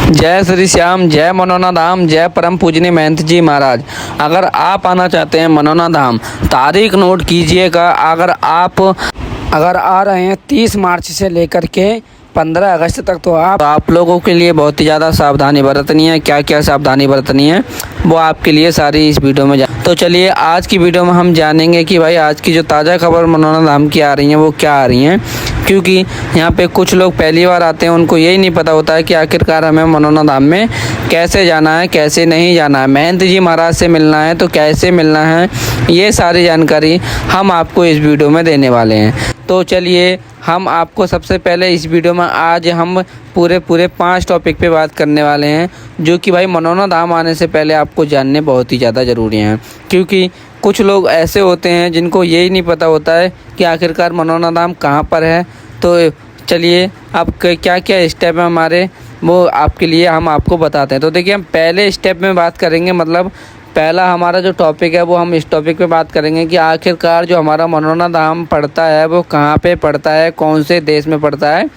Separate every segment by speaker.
Speaker 1: जय श्री श्याम, जय मनोना धाम, जय परम पूजनीय महंत जी महाराज। अगर आप आना चाहते हैं मनोना धाम, तारीख नोट कीजिएगा। अगर आ रहे हैं 30 मार्च से लेकर के 15 अगस्त तक, तो आप लोगों के लिए बहुत ही ज़्यादा सावधानी बरतनी है। क्या क्या सावधानी बरतनी है वो आपके लिए सारी इस वीडियो में तो चलिए आज की वीडियो में हम जानेंगे कि भाई आज की जो ताज़ा खबर मनोना धाम की आ रही हैं वो क्या आ रही हैं। क्योंकि यहाँ पे कुछ लोग पहली बार आते हैं, उनको यही नहीं पता होता है कि आखिरकार हमें मनोना धाम में कैसे जाना है, कैसे नहीं जाना है, महंत जी महाराज से मिलना है तो कैसे मिलना है, ये सारी जानकारी हम आपको इस वीडियो में देने वाले हैं। तो चलिए हम आपको सबसे पहले इस वीडियो में आज हम पूरे 5 टॉपिक पे बात करने वाले हैं, जो कि भाई मनोना धाम आने से पहले आपको जानने बहुत ही ज़्यादा ज़रूरी हैं। क्योंकि कुछ लोग ऐसे होते हैं जिनको यही नहीं पता होता है कि आखिरकार मनोना धाम कहाँ पर है। तो चलिए अब क्या क्या स्टेप है हमारे, वो आपके लिए हम आपको बताते हैं। तो देखिए हम पहले स्टेप में बात करेंगे, मतलब पहला हमारा जो टॉपिक है वो हम इस टॉपिक पे बात करेंगे कि आखिरकार जो हमारा मनोना धाम पड़ता है वो कहाँ पे पड़ता है, कौन से देश में पड़ता है,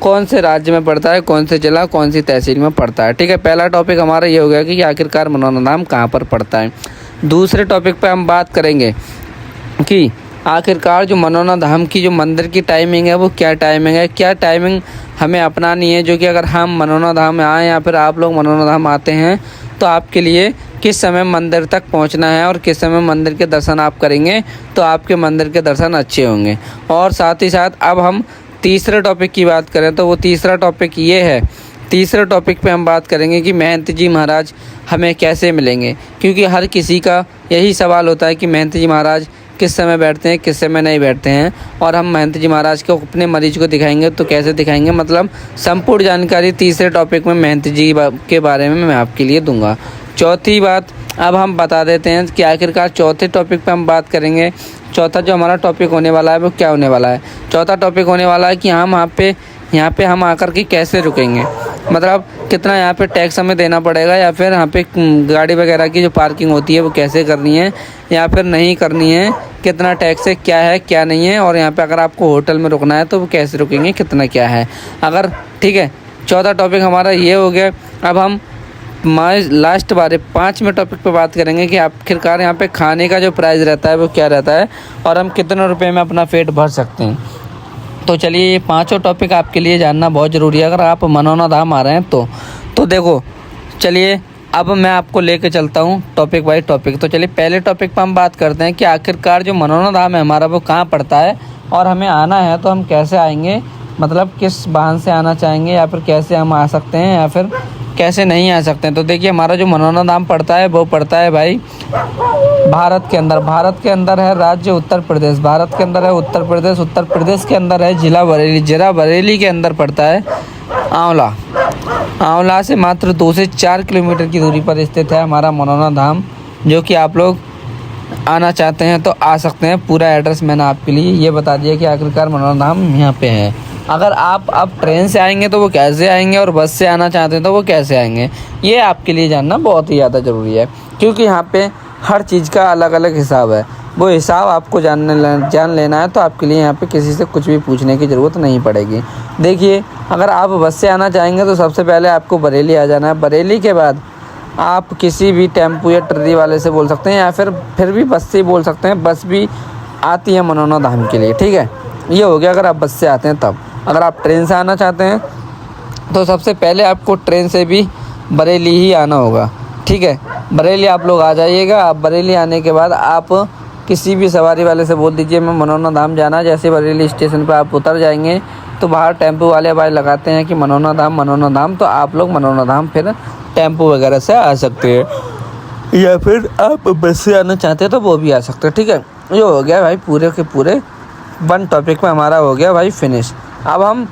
Speaker 1: कौन से राज्य में पड़ता है, कौन से जिला, कौन सी तहसील में पड़ता है। ठीक है, पहला टॉपिक हमारा ये हो गया कि आखिरकार मनोना धाम कहाँ पर पड़ता है। दूसरे टॉपिक पे हम बात करेंगे कि आखिरकार जो मनोना धाम की जो मंदिर की टाइमिंग है वो क्या टाइमिंग है, क्या टाइमिंग हमें अपनानी है, जो कि अगर हम मनोना धाम में आएँ या फिर आप लोग मनोना धाम आते हैं तो आपके लिए किस समय मंदिर तक पहुंचना है और किस समय मंदिर के दर्शन आप करेंगे तो आपके मंदिर के दर्शन अच्छे होंगे। और साथ ही साथ अब हम तीसरे टॉपिक की बात करें तो वो तीसरा टॉपिक ये है, तीसरे टॉपिक पे हम बात करेंगे कि महंत जी महाराज हमें कैसे मिलेंगे। क्योंकि हर किसी का यही सवाल होता है कि महंत जी महाराज किस समय बैठते हैं, किस समय नहीं बैठते हैं, और हम महंत जी महाराज को अपने मरीज को दिखाएंगे तो कैसे दिखाएंगे, मतलब संपूर्ण जानकारी तीसरे टॉपिक में महंत जी के बारे में मैं आपके लिए दूंगा। चौथी बात अब हम बता देते हैं कि आखिरकार चौथे टॉपिक पे हम बात करेंगे। चौथा जो हमारा टॉपिक होने वाला है वो क्या होने वाला है। चौथा टॉपिक होने वाला है कि हम यहाँ पे हम आकर के कैसे रुकेंगे, मतलब कितना यहाँ पे टैक्स हमें देना पड़ेगा, या फिर यहाँ पे गाड़ी वगैरह की जो पार्किंग होती है वो कैसे करनी है या फिर नहीं करनी है, कितना टैक्स है, क्या है क्या नहीं है, और यहाँ पे अगर आपको होटल में रुकना है तो वो कैसे रुकेंगे, कितना क्या है। अगर ठीक है, चौथा टॉपिक हमारा ये हो गया। अब हम लास्ट बारे 5वें टॉपिक पे बात करेंगे कि आखिरकार यहाँ पे खाने का जो प्राइस रहता है वो क्या रहता है और हम कितने रुपए में अपना पेट भर सकते हैं। तो चलिए ये पांचों टॉपिक आपके लिए जानना बहुत ज़रूरी है अगर आप मनोना धाम आ रहे हैं तो देखो चलिए अब मैं आपको लेके चलता हूँ टॉपिक बाई टॉपिक। तो चलिए पहले टॉपिक पर हम बात करते हैं कि आखिरकार जो मनोना धाम है हमारा वो कहाँ पड़ता है और हमें आना है तो हम कैसे आएंगे, मतलब किस वाहन से आना चाहेंगे या फिर कैसे हम आ सकते हैं या फिर कैसे नहीं आ सकते हैं। तो देखिए हमारा जो मनोना धाम पड़ता है वो पड़ता है भाई भारत के अंदर है राज्य उत्तर प्रदेश, भारत के अंदर है उत्तर प्रदेश, उत्तर प्रदेश के अंदर है जिला बरेली के अंदर पड़ता है आंवला से मात्र 2 से 4 किलोमीटर की दूरी पर स्थित है हमारा मनोना धाम, जो कि आप लोग आना चाहते हैं तो आ सकते हैं। पूरा एड्रेस मैंने आपके लिए ये बता दिया कि आखिरकार मनोना धाम यहाँ पे है। अगर आप अब ट्रेन से आएंगे तो वो कैसे आएंगे और बस से आना चाहते हैं तो वो कैसे आएंगे, ये आपके लिए जानना बहुत ही ज़्यादा ज़रूरी है। क्योंकि यहाँ पे हर चीज़ का अलग अलग हिसाब है, वो हिसाब आपको जान लेना है तो आपके लिए यहाँ पे किसी से कुछ भी पूछने की ज़रूरत नहीं पड़ेगी। देखिए अगर आप बस से आना चाहेंगे तो सबसे पहले आपको बरेली आ जाना है। बरेली के बाद आप किसी भी टेम्पो या ट्ररी वाले से बोल सकते हैं या फिर भी बस से बोल सकते हैं, बस भी आती है मनोना धाम के लिए। ठीक है, ये हो गया अगर आप बस से आते हैं तब। अगर आप ट्रेन से आना चाहते हैं तो सबसे पहले आपको ट्रेन से भी बरेली ही आना होगा। ठीक है, बरेली आप लोग आ जाइएगा। आप बरेली आने के बाद आप किसी भी सवारी वाले से बोल दीजिए मैं मनोना धाम जाना। जैसे बरेली स्टेशन पर आप उतर जाएंगे तो बाहर टेम्पो वाले भाई लगाते हैं कि मनोना धाम, तो आप लोग मनोना धाम फिर टेम्पो वगैरह से आ सकते हैं, या फिर आप बस से आना चाहते हैं तो वो भी आ सकते हैं। ठीक है, ये हो गया भाई पूरे के पूरे 1 टॉपिक में हमारा हो गया भाई फिनिश। अब हम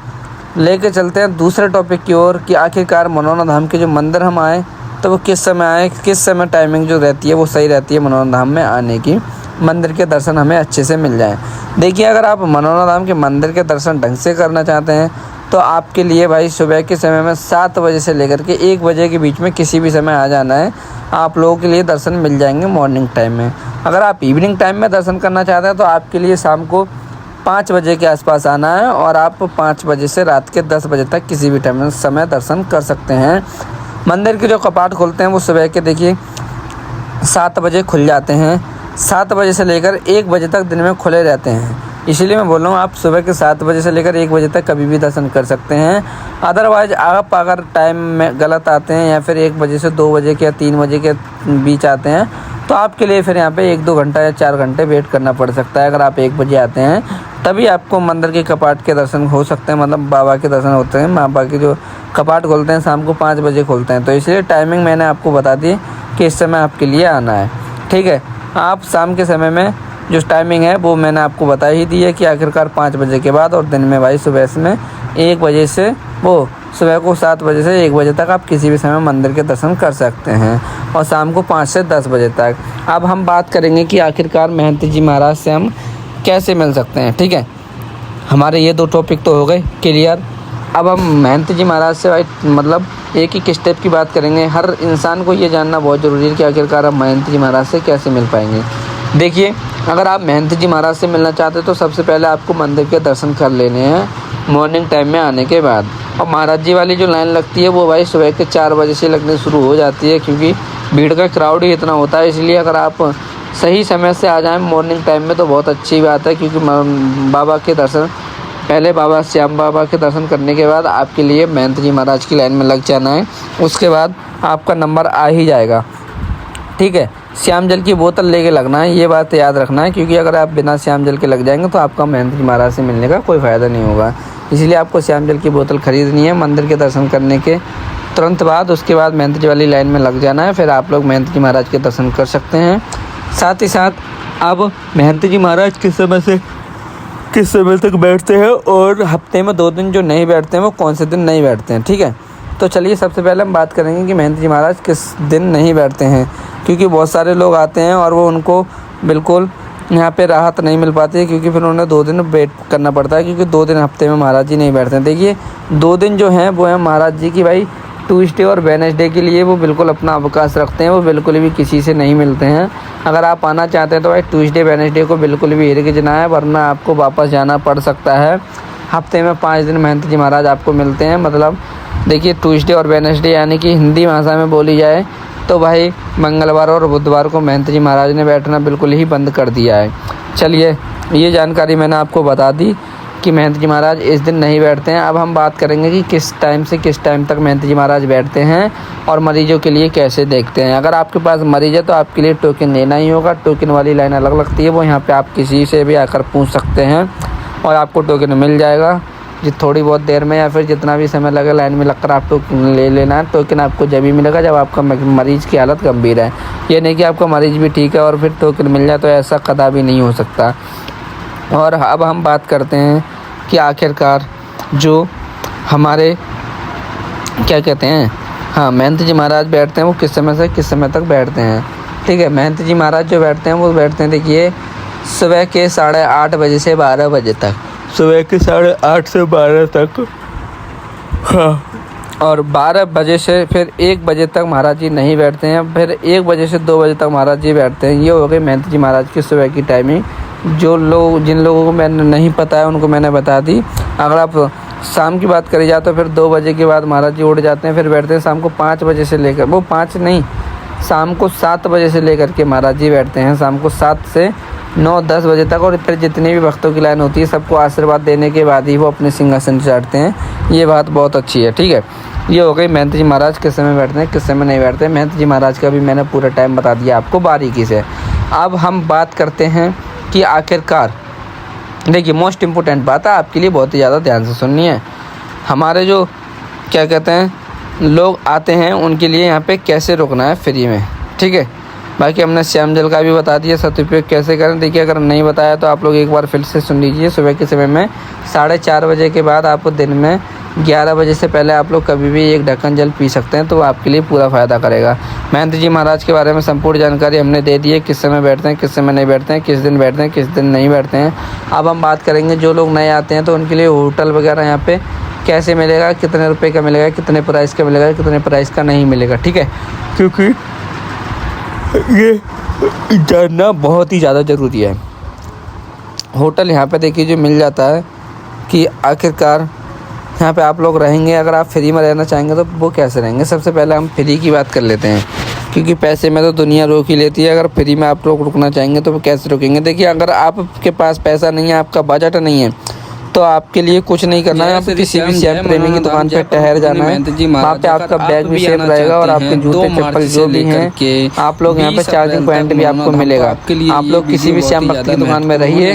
Speaker 1: लेके चलते हैं दूसरे टॉपिक की ओर कि आखिरकार मनोना धाम के जो मंदिर हम आए तो वो किस समय आए, किस समय टाइमिंग जो रहती है वो सही रहती है मनोना धाम में आने की, मंदिर के दर्शन हमें अच्छे से मिल जाएं। देखिए अगर आप मनोना धाम के मंदिर के दर्शन ढंग से करना चाहते हैं तो आपके लिए भाई सुबह के समय में 7 बजे से लेकर के 1 बजे के बीच में किसी भी समय आ जाना है, आप लोगों के लिए दर्शन मिल जाएंगे मॉर्निंग टाइम में। अगर आप इवनिंग टाइम में दर्शन करना चाहते हैं तो आपके लिए शाम को 5 बजे के आसपास आना है और आप 5 बजे से रात के 10 बजे तक किसी भी टाइम समय दर्शन कर सकते हैं। मंदिर के जो कपाट खुलते हैं वो सुबह के देखिए 7 बजे खुल जाते हैं। 7 बजे से लेकर 1 बजे तक दिन में खुले रहते हैं। इसीलिए मैं बोल रहा हूँ आप सुबह के 7 बजे से लेकर 1 बजे तक कभी भी दर्शन कर सकते हैं। अदरवाइज़ आप अगर टाइम में गलत आते हैं या फिर 1 बजे से 2 बजे के या 3 बजे के बीच आते हैं तो आपके लिए फिर यहाँ पे 1-2 घंटा या 4 घंटे वेट करना पड़ सकता है। अगर आप 1 बजे आते हैं तभी आपको मंदिर के कपाट के दर्शन हो सकते हैं, मतलब बाबा के दर्शन होते हैं। बाबा के जो कपाट खोलते हैं शाम को 5 बजे खोलते हैं, तो इसलिए टाइमिंग मैंने आपको बता दी कि इस समय आपके लिए आना है। ठीक है, आप शाम के समय में जो टाइमिंग है वो मैंने आपको बता ही दी है कि आखिरकार 5 बजे के बाद, और दिन में भाई सुबह में 1 बजे से वो सुबह को 7 बजे से 1 बजे तक आप किसी भी समय मंदिर के दर्शन कर सकते हैं, और शाम को 5 से 10 बजे तक। अब हम बात करेंगे कि आखिरकार महंत जी महाराज से हम कैसे मिल सकते हैं। ठीक है, हमारे ये 2 टॉपिक तो हो गए क्लियर। अब हम महंत जी महाराज से भाई मतलब एक एक स्टेप की बात करेंगे। हर इंसान को ये जानना बहुत ज़रूरी है कि आखिरकार हम महंत जी महाराज से कैसे मिल पाएंगे। देखिए, अगर आप महंत जी महाराज से मिलना चाहते हैं तो सबसे पहले आपको मंदिर के दर्शन कर लेने हैं मॉर्निंग टाइम में आने के बाद। और महाराज जी वाली जो लाइन लगती है वो भाई सुबह के 4 बजे से लगने शुरू हो जाती है, क्योंकि भीड़ का क्राउड ही इतना होता है। इसलिए अगर आप सही समय से आ जाएं मॉर्निंग टाइम में तो बहुत अच्छी बात है, क्योंकि बाबा के दर्शन पहले बाबा श्याम बाबा के दर्शन करने के बाद आपके लिए महंत जी महाराज की लाइन में लग जाना है। उसके बाद आपका नंबर आ ही जाएगा। ठीक है, श्याम जल की बोतल लेके लगना है, ये बात याद रखना है, क्योंकि अगर आप बिना श्याम जल के लग जाएंगे तो आपका महंत जी महाराज से मिलने का कोई फ़ायदा नहीं होगा। इसलिए आपको श्याम जल की बोतल ख़रीदनी है मंदिर के दर्शन करने के तुरंत बाद। उसके बाद महंत जी वाली लाइन में लग जाना है, फिर आप लोग महंत जी महाराज के दर्शन कर सकते हैं। साथ ही साथ अब महंत जी महाराज किस समय तक बैठते हैं और हफ्ते में 2 दिन जो नहीं बैठते हैं वो कौन से दिन नहीं बैठते हैं। ठीक है, तो चलिए सबसे पहले हम बात करेंगे कि महंत जी महाराज किस दिन नहीं बैठते हैं, क्योंकि बहुत सारे लोग आते हैं और वो उनको बिल्कुल यहाँ पे राहत नहीं मिल पाती है, क्योंकि फिर उन्हें 2 दिन वेट करना पड़ता है, क्योंकि 2 दिन हफ्ते में महाराज जी नहीं बैठते हैं। देखिए 2 दिन जो हैं वो हैं महाराज जी की भाई ट्यूसडे और वेडनेसडे के लिए वो बिल्कुल अपना अवकाश रखते हैं, वो बिल्कुल भी किसी से नहीं मिलते हैं। अगर आप आना चाहते हैं तो भाई ट्यूसडे वेडनेसडे को बिल्कुल भी हिरकिजना है, वरना आपको वापस जाना पड़ सकता है। हफ्ते में 5 दिन महंत जी महाराज आपको मिलते हैं। मतलब देखिए ट्यूसडे और वेडनेसडे यानी कि हिंदी भाषा में बोली जाए तो भाई मंगलवार और बुधवार को महंत जी महाराज ने बैठना बिल्कुल ही बंद कर दिया है। चलिए, ये जानकारी मैंने आपको बता दी कि महंत जी महाराज इस दिन नहीं बैठते हैं। अब हम बात करेंगे कि किस टाइम से किस टाइम तक महंत जी महाराज बैठते हैं और मरीजों के लिए कैसे देखते हैं। अगर आपके पास मरीज़ है तो आपके लिए टोकन लेना ही होगा। टोकन वाली लाइन अलग लगती है, वो यहाँ पे आप किसी से भी आकर पूछ सकते हैं और आपको टोकन मिल जाएगा। थोड़ी बहुत देर में या फिर जितना भी समय लगे लाइन में लगकर आप टोकन ले लेना है। टोकन आपको जब भी मिलेगा जब आपका मरीज़ की हालत गंभीर है। ये नहीं कि आपका मरीज़ भी ठीक है और फिर टोकन मिल जाए, तो ऐसा कदापि नहीं हो सकता। और अब हम बात करते हैं कि आखिरकार जो हमारे क्या कहते हैं, हाँ महंत जी महाराज बैठते हैं वो किस समय से किस समय तक बैठते हैं। ठीक है, महंत जी महाराज जो बैठते हैं वो बैठते हैं देखिए सुबह के 8:30 बजे से 12 बजे तक, सुबह के 8:30 से 12 तक, हाँ, और 12 बजे से फिर 1 बजे तक महाराज जी नहीं बैठते हैं। फिर 1 बजे से 2 बजे तक महाराज जी बैठते हैं। ये हो गई महंत जी महाराज की सुबह की टाइमिंग। जिन लोगों को मैंने नहीं पता है उनको मैंने बता दी। अगर आप शाम की बात करी जाए तो फिर 2 बजे के बाद महाराज जी उठ जाते हैं, फिर बैठते हैं शाम को 5 बजे से लेकर, वो 5 नहीं, शाम को 7 बजे से लेकर के महाराज जी बैठते हैं शाम को 7 से 9-10 बजे तक। और फिर जितनी भी भक्तों की लाइन होती है सबको आशीर्वाद देने के बाद ही वो अपने सिंहासन चढ़ते हैं। ये बात बहुत अच्छी है। ठीक है, ये हो गई महंत जी महाराज किस समय बैठते हैं किस समय नहीं बैठते हैं। महंत जी महाराज का भी मैंने पूरा टाइम बता दिया आपको बारीकी से। अब हम बात करते हैं कि आखिरकार देखिए मोस्ट इम्पोर्टेंट बात है आपके लिए, बहुत ही ज़्यादा ध्यान से सुननी है। हमारे जो क्या कहते हैं लोग आते हैं उनके लिए यहाँ पे कैसे रुकना है फ्री में। ठीक है, बाकी हमने श्याम जल का भी बता दिया, सदुपयोग कैसे करें। देखिए अगर नहीं बताया तो आप लोग एक बार फिर से सुन लीजिए। सुबह के समय में 4:30 बजे के बाद आपको दिन में 11 बजे से पहले आप लोग कभी भी 1 ढक्कन जल पी सकते हैं, तो आपके लिए पूरा फ़ायदा करेगा। महंत जी महाराज के बारे में संपूर्ण जानकारी हमने दे दी है, किस समय बैठते हैं किस समय नहीं बैठते हैं, किस दिन बैठते हैं किस दिन नहीं बैठते हैं। अब हम बात करेंगे जो लोग नए आते हैं तो उनके लिए होटल वगैरह यहाँ पे कैसे मिलेगा, कितने रुपए का मिलेगा, कितने प्राइस का मिलेगा, कितने प्राइस का नहीं मिलेगा। ठीक है, क्योंकि ये जानना बहुत ही ज़्यादा ज़रूरी है। होटल यहाँ पे देखिए जो मिल जाता है कि आखिरकार यहाँ पे आप लोग रहेंगे। अगर आप फ्री में रहना चाहेंगे तो वो कैसे रहेंगे। सबसे पहले हम फ्री की बात कर लेते हैं, क्योंकि पैसे में तो दुनिया रोक ही लेती है। अगर फ्री में आप लोग रुकना चाहेंगे तो वो कैसे रुकेंगे। देखिए अगर आपके पास पैसा नहीं है, आपका बजट नहीं है, तो आपके लिए कुछ नहीं करना है। आप किसी भी सेफ प्रेमी की दुकान पे ठहर जाना है। वहाँ पे आपका बैग भी सेफ रहेगा और आपके जूते चप्पल जो भी हैं, आप लोग यहाँ पे चार्जिंग पॉइंट भी आपको मिलेगा। आप लोग किसी भी श्याम भक्त की दुकान में रहिए।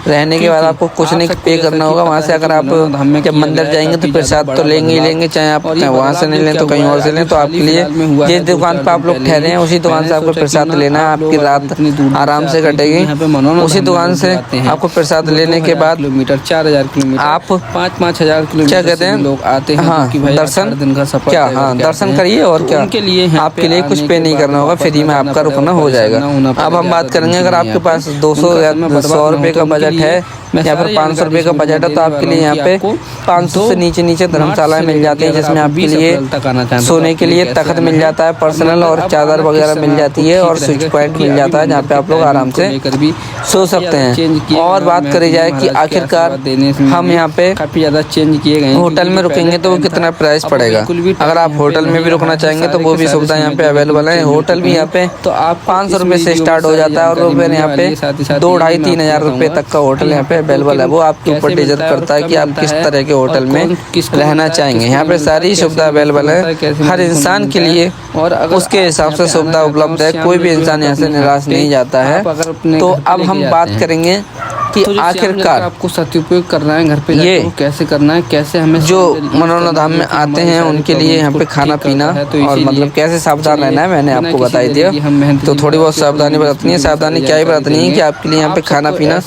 Speaker 1: रहने के बाद आपको कुछ नहीं पे करना होगा। वहाँ से अगर आप जब मंदिर जाएंगे तो प्रसाद तो लेंगे ही लेंगे, चाहे आप वहाँ से नहीं लें तो कहीं और से लें। तो आपके लिए जिस दुकान पर आप लोग ठहरे हैं उसी दुकान से आपको प्रसाद लेना है। आपकी रात आराम से कटेगी। उसी दुकान से आपको प्रसाद लेने के बाद
Speaker 2: 4,000 किलोमीटर
Speaker 1: आप
Speaker 2: 5,000 किलोमीटर
Speaker 1: क्या कहते हैं
Speaker 2: लोग आते हैं।
Speaker 1: हाँ,
Speaker 2: कि भाई
Speaker 1: दर्शन
Speaker 2: दिन का सफर
Speaker 1: क्या, हाँ दर्शन करिए। और क्या
Speaker 2: उनके लिए
Speaker 1: आपके लिए कुछ पे नहीं करना होगा, फ्री में आपका रुकना हो जाएगा। अब हम बात करेंगे, अगर आपके पास 200 या 100 रुपये का बजट है या फिर 500 रुपये का बजट है, तो आपके लिए यहाँ पे 500 से नीचे धर्मशालाएं मिल जाती है, जिसमें आपके लिए सोने के लिए तख्त मिल जाता है पर्सनल, और चादर वगैरह मिल जाती है, और स्विच पॉइंट मिल जाता है जहाँ पे आप लोग आराम से सो सकते हैं। और बात करी जाए कि आखिरकार हम यहाँ पे
Speaker 2: काफी ज्यादा चेंज किए गए
Speaker 1: होटल में रुकेंगे तो वो कितना प्राइस पड़ेगा। अगर आप होटल में भी रुकना चाहेंगे तो वो भी सुविधा यहाँ पे अवेलेबल है। होटल भी यहाँ पे तो आप 500 रुपये से स्टार्ट हो जाता है, और वो फिर यहाँ पे 2,500-3 हज़ार रुपये तक का होटल यहाँ पे अवेलेबल है। वो आपके ऊपर डिपेंड करता है कि आप किस तरह के होटल में रहना चाहेंगे। यहाँ पे सारी सुविधा अवेलेबल है हर इंसान के लिए, और उसके हिसाब से सुविधा उपलब्ध है। कोई भी इंसान यहाँ से निराश नहीं जाता है। तो अब हम बात करेंगे कि आखिरकार
Speaker 2: आपको सदुपयोग करना है घर पे ये कैसे करना है, कैसे हमें
Speaker 1: जो मनोना धाम में आते हैं उनके लिए यहाँ पे खाना पीना और मतलब कैसे सावधान रहना है, मैंने आपको बता ही दिया। तो थोड़ी बहुत सावधानी बरतनी है। सावधानी क्या ही बरतनी है कि आपके लिए यहाँ पे खाना पीना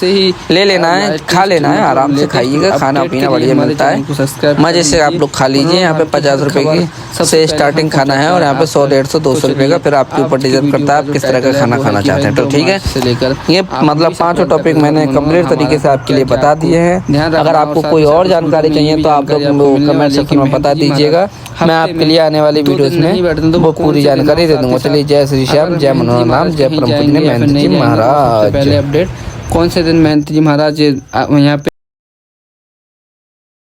Speaker 1: ले लेना है, खा लेना है, आराम से खाइएगा। खाना पीना बढ़िया मिलता है, मजे से आप लोग खा लीजिए। यहाँ पे 50 रुपए की से स्टार्टिंग खाना है, और यहाँ पे 100, 150, 200 रुपए का फिर आपके ऊपर डिपेंड करता है आप किस तरह का खाना खाना चाहते हैं। तो ठीक है, ये मतलब 5 टॉपिक मैंने कंप्लीट तरीके से आपके लिए बता दिए हैं। अगर आपको कोई और जानकारी चाहिए तो आप लोग कमेंट सेक्शन में बता दीजिएगा। मैं आपके लिए आने वाली वीडियोस में वो पूरी जानकारी दे दूंगा। चलिए, जय श्री श्याम, जय मनोना धाम, जय परम पूजनीय महंत जी महाराज।
Speaker 2: पहले अपडेट कौन से दिन महंत जी महाराज यहाँ पे